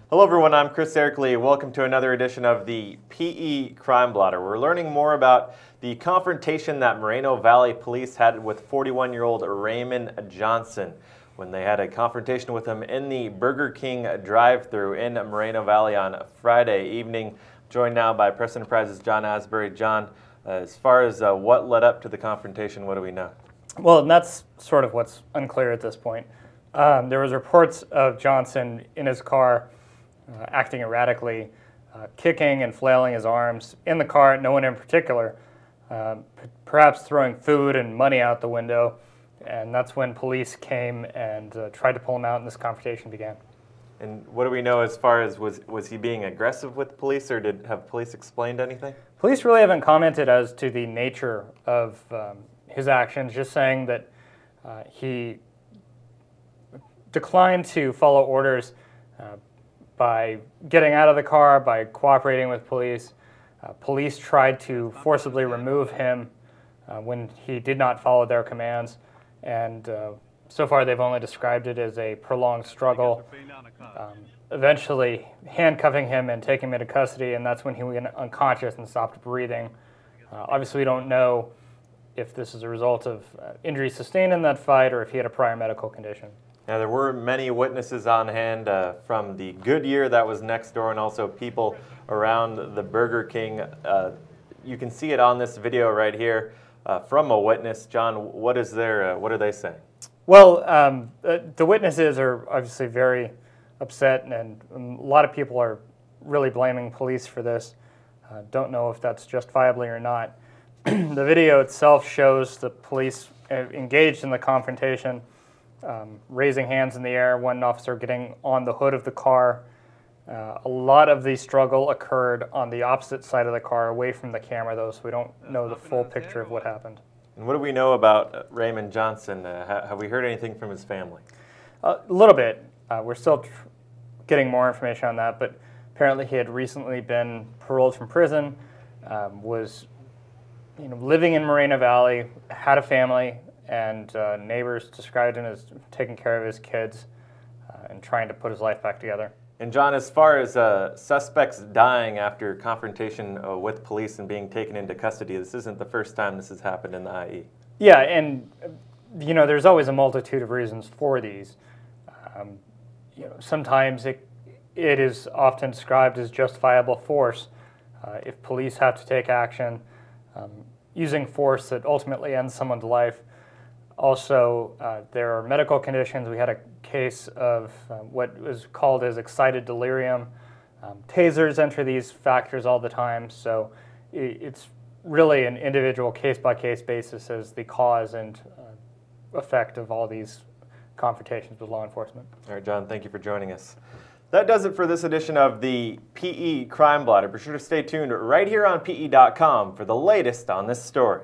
Hello everyone, I'm Chris Erickley. Welcome to another edition of the PE Crime Blotter. We're learning more about the confrontation that Moreno Valley police had with 41-year-old Raymond Johnson when they had a confrontation with him in the Burger King drive-thru in Moreno Valley on Friday evening. Joined now by Press Enterprise's John Asbury. John, as far as what led up to the confrontation, what do we know? Well, and that's sort of what's unclear at this point. There was reports of Johnson in his car acting erratically, kicking and flailing his arms in the car, no one in particular, perhaps throwing food and money out the window, and that's when police came and tried to pull him out and this confrontation began. And what do we know as far as was he being aggressive with police, or have police explained anything? Police really haven't commented as to the nature of his actions, just saying that he declined to follow orders by getting out of the car, by cooperating with police. Police tried to forcibly remove him when he did not follow their commands, and so far they've only described it as a prolonged struggle, eventually handcuffing him and taking him into custody, and that's when he went unconscious and stopped breathing. Obviously we don't know if this is a result of injuries sustained in that fight or if he had a prior medical condition. Now, there were many witnesses on hand from the Goodyear that was next door, and also people around the Burger King. You can see it on this video right here from a witness. John, what are they saying? Well, the witnesses are obviously very upset, and a lot of people are really blaming police for this. Don't know if that's justifiably or not. The video itself shows the police engaged in the confrontation, raising hands in the air, one officer getting on the hood of the car. A lot of the struggle occurred on the opposite side of the car, away from the camera though, so we don't know the full picture of what happened. And what do we know about Raymond Johnson? Have we heard anything from his family? A little bit. We're still getting more information on that, but apparently he had recently been paroled from prison, was living in Moreno Valley, had a family, and neighbors described him as taking care of his kids and trying to put his life back together. And John, as far as suspects dying after confrontation with police and being taken into custody, this isn't the first time this has happened in the IE. Yeah, and there's always a multitude of reasons for these. Sometimes it is often described as justifiable force. If police have to take action, using force that ultimately ends someone's life. Also, there are medical conditions. We had a case of what was called as excited delirium. Tasers enter these factors all the time, so it's really an individual case-by-case basis as the cause and effect of all these confrontations with law enforcement. All right, John, thank you for joining us. That does it for this edition of the PE Crime Blotter. Be sure to stay tuned right here on PE.com for the latest on this story.